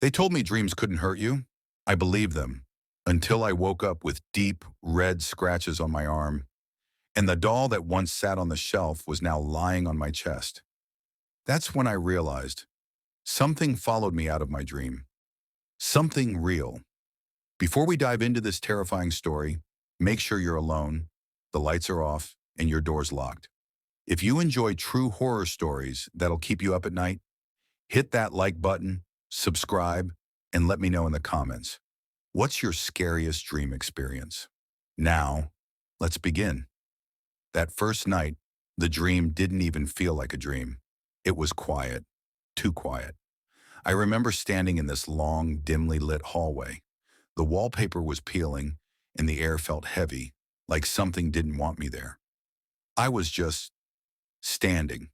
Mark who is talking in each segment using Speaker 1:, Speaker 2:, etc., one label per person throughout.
Speaker 1: They told me dreams couldn't hurt you. I believed them until I woke up with deep red scratches on my arm, and the doll that once sat on the shelf was now lying on my chest. That's when I realized something followed me out of my dream. Something real. Before we dive into this terrifying story, make sure you're alone, the lights are off, and your door's locked. If you enjoy true horror stories that'll keep you up at night, hit that like button, subscribe, and let me know in the comments. What's your scariest dream experience? Now, let's begin. That first night, the dream didn't even feel like a dream. It was quiet, too quiet. I remember standing in this long, dimly lit hallway. The wallpaper was peeling, and the air felt heavy, like something didn't want me there. I was just standing,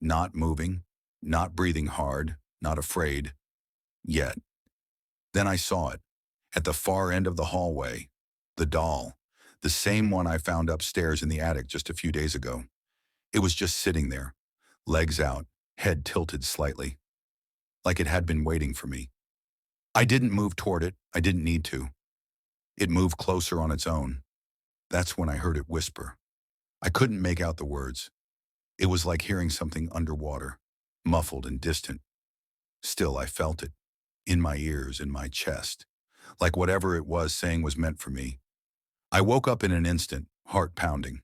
Speaker 1: not moving, not breathing hard, not afraid, yet. Then I saw it. At the far end of the hallway, the doll, the same one I found upstairs in the attic just a few days ago. It was just sitting there, legs out, head tilted slightly, like it had been waiting for me. I didn't move toward it. I didn't need to. It moved closer on its own. That's when I heard it whisper. I couldn't make out the words. It was like hearing something underwater, muffled and distant. Still, I felt it, in my ears, in my chest, like whatever it was saying was meant for me. I woke up in an instant, heart pounding.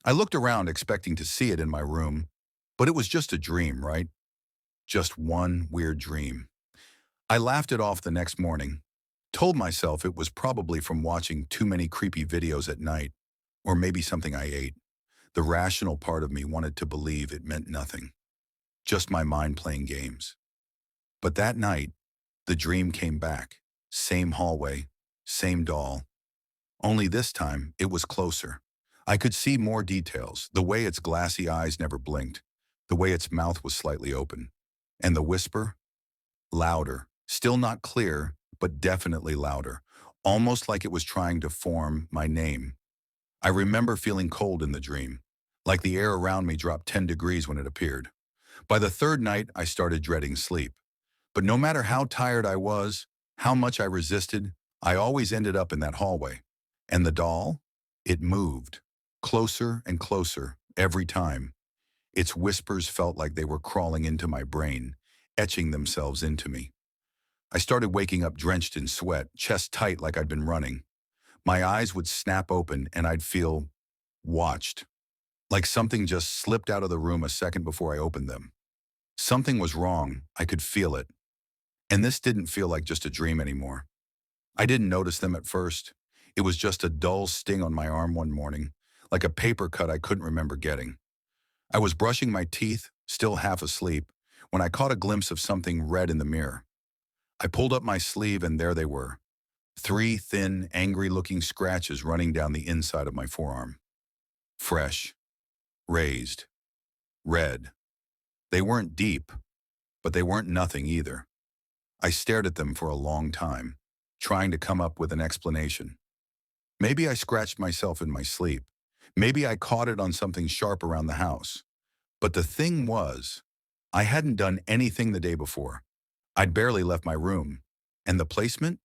Speaker 1: I looked around expecting to see it in my room, but it was just a dream, right? Just one weird dream. I laughed it off the next morning, told myself it was probably from watching too many creepy videos at night, or maybe something I ate. The rational part of me wanted to believe it meant nothing, just my mind playing games. But that night, the dream came back. Same hallway, same doll. Only this time, it was closer. I could see more details, the way its glassy eyes never blinked, the way its mouth was slightly open. And the whisper? Louder. Still not clear, but definitely louder. Almost like it was trying to form my name. I remember feeling cold in the dream, like the air around me dropped 10 degrees when it appeared. By the third night, I started dreading sleep. But no matter how tired I was, how much I resisted, I always ended up in that hallway. And the doll? It moved, closer and closer, every time. Its whispers felt like they were crawling into my brain, etching themselves into me. I started waking up drenched in sweat, chest tight like I'd been running. My eyes would snap open and I'd feel watched, like something just slipped out of the room a second before I opened them. Something was wrong, I could feel it. And this didn't feel like just a dream anymore. I didn't notice them at first. It was just a dull sting on my arm one morning, like a paper cut I couldn't remember getting. I was brushing my teeth, still half asleep, when I caught a glimpse of something red in the mirror. I pulled up my sleeve and there they were. 3 thin, angry-looking scratches running down the inside of my forearm. Fresh, raised, red. They weren't deep, but they weren't nothing either. I stared at them for a long time, trying to come up with an explanation. Maybe I scratched myself in my sleep. Maybe I caught it on something sharp around the house. But the thing was, I hadn't done anything the day before. I'd barely left my room. And the placement?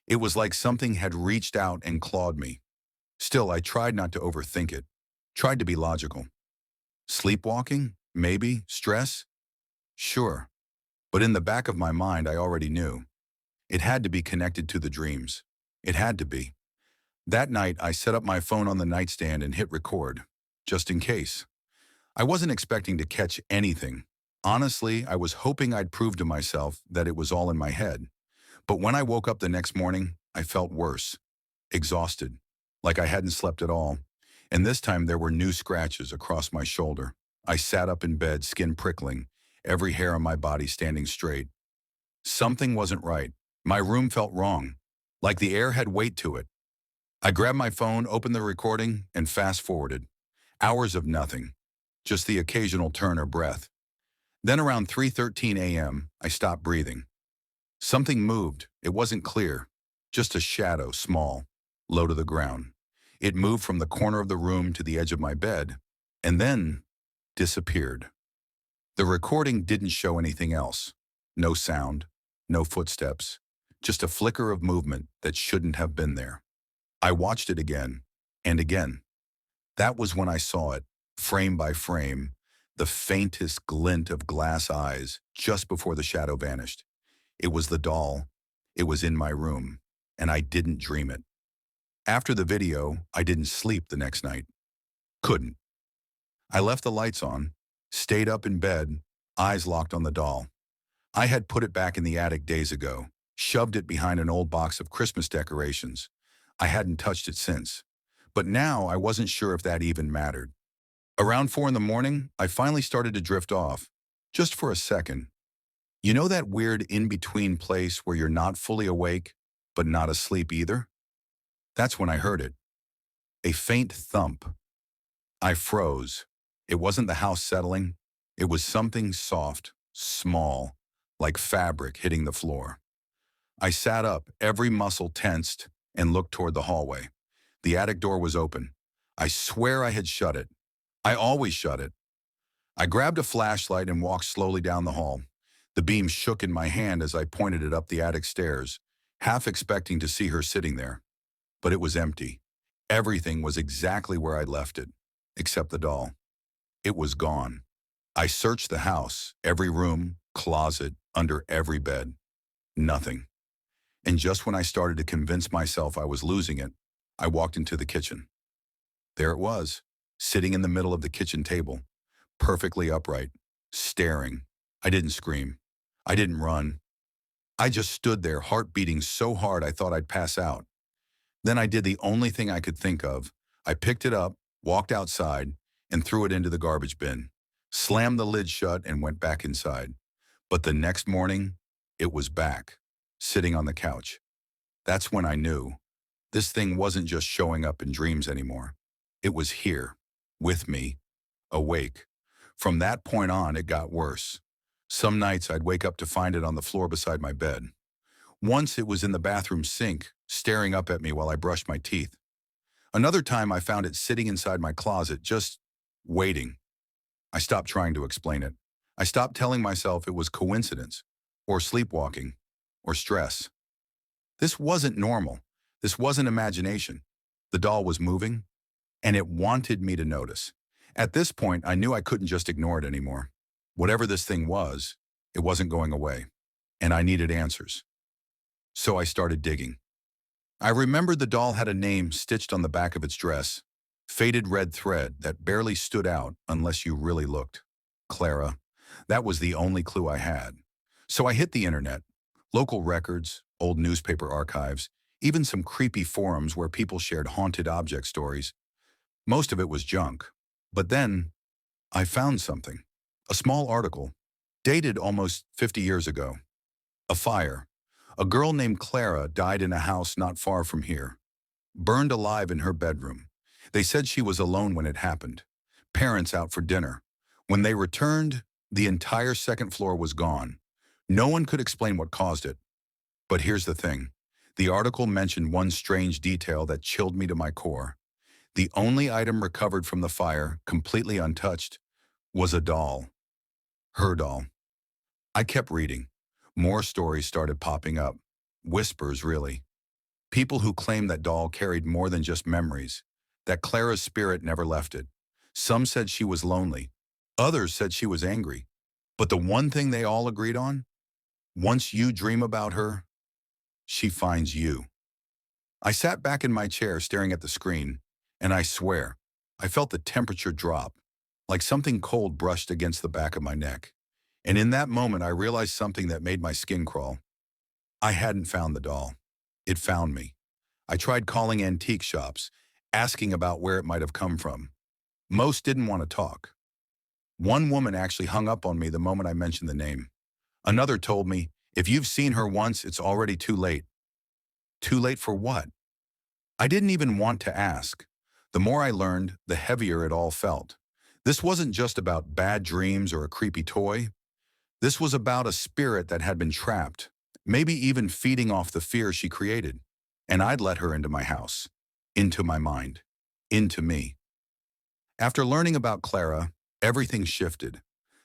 Speaker 1: It was like something had reached out and clawed me. Still, I tried not to overthink it. Tried to be logical. Sleepwalking? Maybe. Stress? Sure. But in the back of my mind, I already knew. It had to be connected to the dreams. It had to be. That night, I set up my phone on the nightstand and hit record, just in case. I wasn't expecting to catch anything. Honestly, I was hoping I'd prove to myself that it was all in my head. But when I woke up the next morning, I felt worse. Exhausted. Like I hadn't slept at all. And this time there were new scratches across my shoulder. I sat up in bed, skin prickling, every hair on my body standing straight. Something wasn't right. My room felt wrong, like the air had weight to it. I grabbed my phone, opened the recording, and fast-forwarded. Hours of nothing, just the occasional turn or breath. Then around 3:13 a.m., I stopped breathing. Something moved. It wasn't clear, just a shadow, small, low to the ground. It moved from the corner of the room to the edge of my bed, and then disappeared. The recording didn't show anything else. No sound, No footsteps, just a flicker of movement that shouldn't have been there. I watched it again and again. That was when I saw it, frame by frame, the faintest glint of glass eyes just before the shadow vanished. It was the doll. It was in my room, and I didn't dream it. After the video, I didn't sleep the next night. Couldn't. I left the lights on, stayed up in bed, eyes locked on the doll. I had put it back in the attic days ago, shoved it behind an old box of Christmas decorations. I hadn't touched it since. But now I wasn't sure if that even mattered. Around 4 in the morning, I finally started to drift off, just for a second. You know that weird in-between place where you're not fully awake, but not asleep either? That's when I heard it. A faint thump. I froze. It wasn't the house settling. It was something soft, small, like fabric hitting the floor. I sat up, every muscle tensed, and looked toward the hallway. The attic door was open. I swear I had shut it. I always shut it. I grabbed a flashlight and walked slowly down the hall. The beam shook in my hand as I pointed it up the attic stairs, half expecting to see her sitting there. But it was empty. Everything was exactly where I'd left it, except the doll. It was gone. I searched the house, every room, closet, under every bed. Nothing. And just when I started to convince myself I was losing it, I walked into the kitchen. There it was, sitting in the middle of the kitchen table, perfectly upright, staring. I didn't scream. I didn't run. I just stood there, heart beating so hard I thought I'd pass out. Then I did the only thing I could think of. I picked it up, walked outside, and threw it into the garbage bin, slammed the lid shut, and went back inside. But the next morning, it was back, sitting on the couch. That's when I knew. This thing wasn't just showing up in dreams anymore. It was here, with me, awake. From that point on, it got worse. Some nights I'd wake up to find it on the floor beside my bed. Once it was in the bathroom sink, staring up at me while I brushed my teeth. Another time I found it sitting inside my closet, just waiting. I stopped trying to explain it. I stopped telling myself it was coincidence, or sleepwalking, or stress. This wasn't normal. This wasn't imagination. The doll was moving, and it wanted me to notice. At this point, I knew I couldn't just ignore it anymore. Whatever this thing was, it wasn't going away, and I needed answers. So I started digging. I remembered the doll had a name stitched on the back of its dress, faded red thread that barely stood out unless you really looked. Clara. That was the only clue I had. So I hit the internet, local records, old newspaper archives, even some creepy forums where people shared haunted object stories. Most of it was junk. But then I found something. A small article, dated almost 50 years ago. A fire. A girl named Clara died in a house not far from here. Burned alive in her bedroom. They said she was alone when it happened. Parents out for dinner. When they returned, the entire second floor was gone. No one could explain what caused it. But here's the thing. The article mentioned one strange detail that chilled me to my core. The only item recovered from the fire, completely untouched, was a doll. Her doll. I kept reading. More stories started popping up. Whispers, really. People who claimed that doll carried more than just memories, that Clara's spirit never left it. Some said she was lonely. Others said she was angry. But the one thing they all agreed on? Once you dream about her, she finds you. I sat back in my chair staring at the screen, and I swear, I felt the temperature drop, like something cold brushed against the back of my neck. And in that moment, I realized something that made my skin crawl. I hadn't found the doll. It found me. I tried calling antique shops, asking about where it might have come from. Most didn't want to talk. One woman actually hung up on me the moment I mentioned the name. Another told me, if you've seen her once, it's already too late. Too late for what? I didn't even want to ask. The more I learned, the heavier it all felt. This wasn't just about bad dreams or a creepy toy. This was about a spirit that had been trapped, maybe even feeding off the fear she created. And I'd let her into my house, into my mind, into me. After learning about Clara, everything shifted.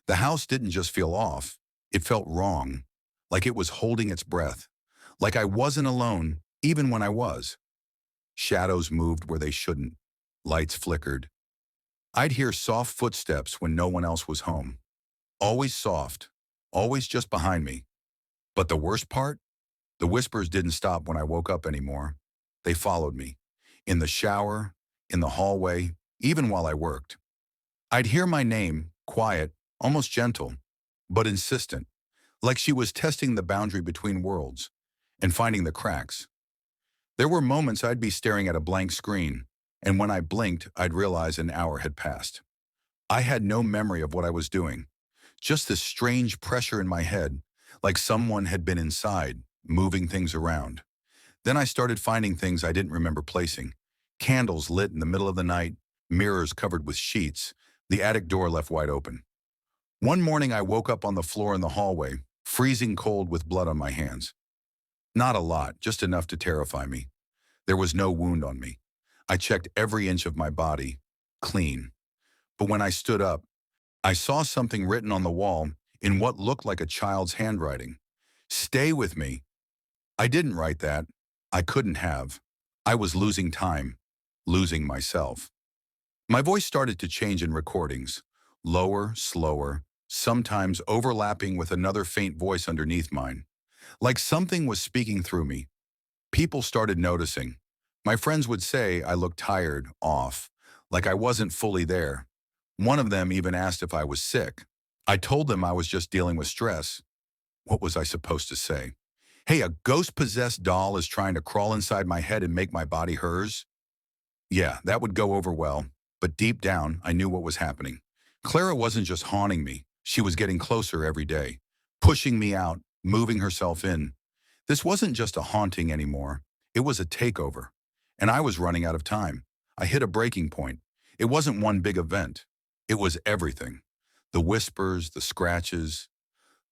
Speaker 1: The house didn't just feel off, it felt wrong. like it was holding its breath, like I wasn't alone, even when I was. Shadows moved where they shouldn't. Lights flickered. I'd hear soft footsteps when no one else was home. Always soft, always just behind me. But the worst part? The whispers didn't stop when I woke up anymore. They followed me. In the shower, in the hallway, even while I worked. I'd hear my name, quiet, almost gentle, but insistent, like she was testing the boundary between worlds and finding the cracks. There were moments I'd be staring at a blank screen, and when I blinked, I'd realize an hour had passed. I had no memory of what I was doing, just this strange pressure in my head, like someone had been inside, moving things around. Then I started finding things I didn't remember placing. Candles lit in the middle of the night, mirrors covered with sheets, the attic door left wide open. One morning I woke up on the floor in the hallway, freezing cold with blood on my hands. Not a lot, just enough to terrify me. There was no wound on me. I checked every inch of my body, clean. But when I stood up, I saw something written on the wall in what looked like a child's handwriting. Stay with me. I didn't write that. I couldn't have. I was losing time, losing myself. My voice started to change in recordings, lower, slower, sometimes overlapping with another faint voice underneath mine. Like something was speaking through me. People started noticing. My friends would say I looked tired, off, like I wasn't fully there. One of them even asked if I was sick. I told them I was just dealing with stress. What was I supposed to say? Hey, a ghost-possessed doll is trying to crawl inside my head and make my body hers? Yeah, that would go over well, but deep down, I knew what was happening. Clara wasn't just haunting me. She was getting closer every day, pushing me out, moving herself in. This wasn't just a haunting anymore. It was a takeover. And I was running out of time. I hit a breaking point. It wasn't one big event. It was everything. The whispers, the scratches,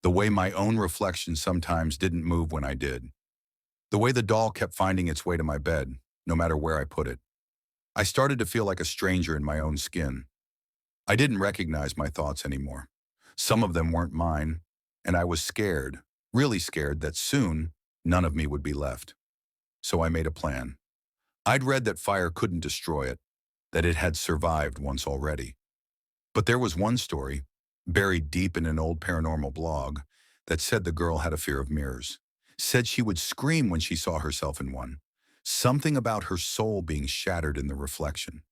Speaker 1: the way my own reflection sometimes didn't move when I did. The way the doll kept finding its way to my bed, no matter where I put it. I started to feel like a stranger in my own skin. I didn't recognize my thoughts anymore. Some of them weren't mine, and I was scared, really scared that soon none of me would be left. So I made a plan. I'd read that fire couldn't destroy it, that it had survived once already. But there was one story, buried deep in an old paranormal blog, that said the girl had a fear of mirrors, said she would scream when she saw herself in one, something about her soul being shattered in the reflection.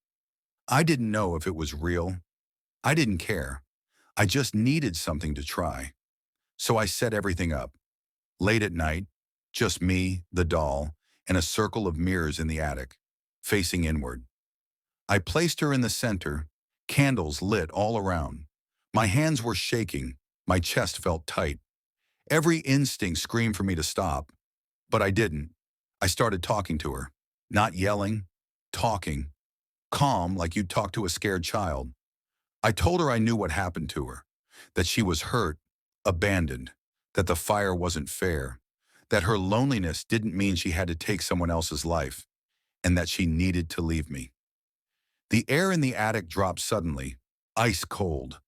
Speaker 1: I didn't know if it was real. I didn't care. I just needed something to try. So I set everything up. Late at night, just me, the doll, and a circle of mirrors in the attic, facing inward. I placed her in the center, candles lit all around. My hands were shaking, my chest felt tight. Every instinct screamed for me to stop, but I didn't. I started talking to her, not yelling, talking, calm like you'd talk to a scared child. I told her I knew what happened to her, that she was hurt, abandoned, that the fire wasn't fair, that her loneliness didn't mean she had to take someone else's life, and that she needed to leave me. The air in the attic dropped suddenly, ice cold.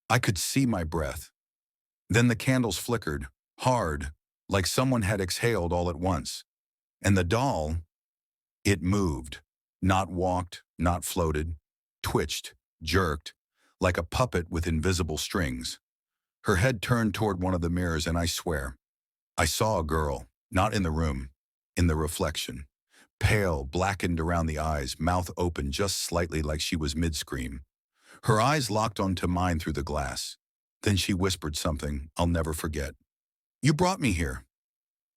Speaker 1: I could see my breath. Then the candles flickered, hard, like someone had exhaled all at once. And the doll, it moved, not walked, not floated, twitched, jerked, like a puppet with invisible strings. Her head turned toward one of the mirrors, and I swear, I saw a girl, not in the room, in the reflection. Pale, blackened around the eyes, mouth open just slightly like she was mid-scream. Her eyes locked onto mine through the glass. Then she whispered something I'll never forget. You brought me here.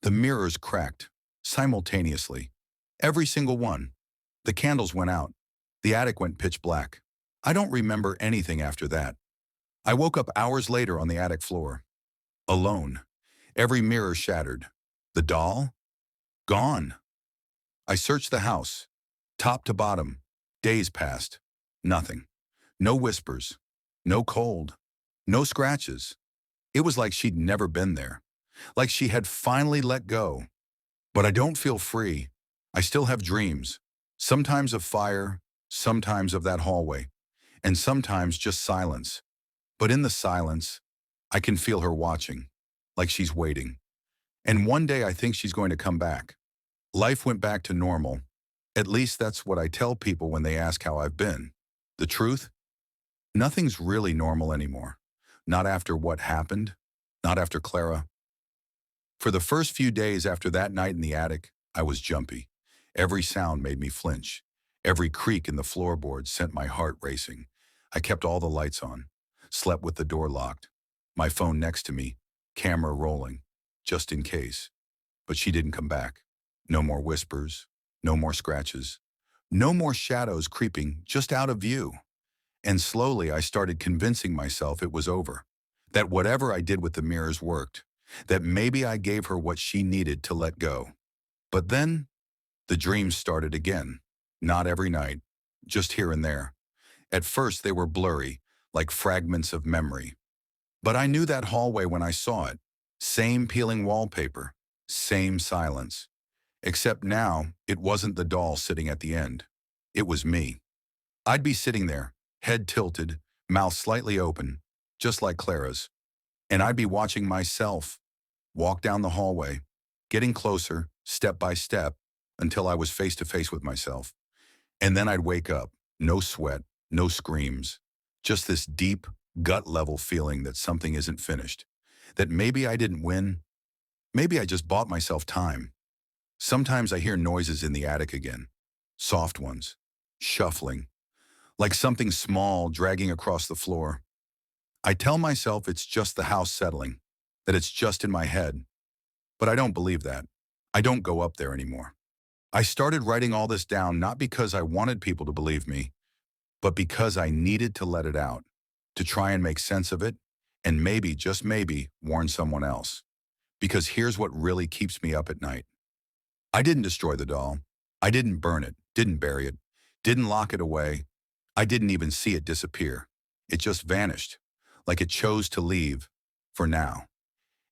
Speaker 1: The mirrors cracked, simultaneously. Every single one. The candles went out. The attic went pitch black. I don't remember anything after that. I woke up hours later on the attic floor. Alone. Every mirror shattered. The doll? Gone. I searched the house, top to bottom. Days passed. Nothing. No whispers. No cold. No scratches. It was like she'd never been there. Like she had finally let go. But I don't feel free. I still have dreams. Sometimes of fire, sometimes of that hallway, and sometimes just silence. But in the silence, I can feel her watching, like she's waiting. And one day I think she's going to come back. Life went back to normal. At least that's what I tell people when they ask how I've been. The truth? Nothing's really normal anymore. Not after what happened. Not after Clara. For the first few days after that night in the attic, I was jumpy. Every sound made me flinch. Every creak in the floorboards sent my heart racing. I kept all the lights on, slept with the door locked, my phone next to me, camera rolling, just in case. But she didn't come back. No more whispers, no more scratches, no more shadows creeping just out of view. And slowly I started convincing myself it was over, that whatever I did with the mirrors worked, that maybe I gave her what she needed to let go. But then the dreams started again. Not every night, just here and there. At first they were blurry, like fragments of memory. But I knew that hallway when I saw it. Same peeling wallpaper, same silence. Except now, it wasn't the doll sitting at the end. It was me. I'd be sitting there, head tilted, mouth slightly open, just like Clara's. And I'd be watching myself walk down the hallway, getting closer, step by step, until I was face to face with myself. And then I'd wake up, no sweat, no screams, just this deep, gut-level feeling that something isn't finished, that maybe I didn't win, maybe I just bought myself time. Sometimes I hear noises in the attic again, soft ones, shuffling, like something small dragging across the floor. I tell myself it's just the house settling, that it's just in my head, but I don't believe that. I don't go up there anymore. I started writing all this down not because I wanted people to believe me, but because I needed to let it out, to try and make sense of it, and maybe, just maybe, warn someone else. Because here's what really keeps me up at night. I didn't destroy the doll. I didn't burn it, didn't bury it, didn't lock it away. I didn't even see it disappear. It just vanished, like it chose to leave, for now.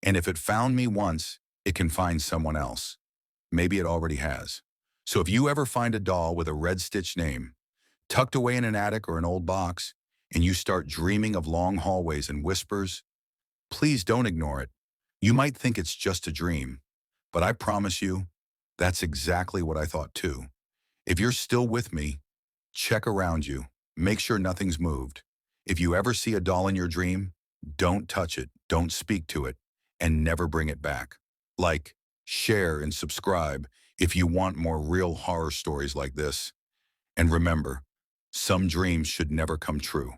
Speaker 1: And if it found me once, it can find someone else. Maybe it already has. So if you ever find a doll with a red stitch name, tucked away in an attic or an old box, and you start dreaming of long hallways and whispers, please don't ignore it. You might think it's just a dream, but I promise you, that's exactly what I thought too. If you're still with me, check around you. Make sure nothing's moved. If you ever see a doll in your dream, don't touch it, don't speak to it, and never bring it back. Like, share, and subscribe if you want more real horror stories like this. And remember, some dreams should never come true.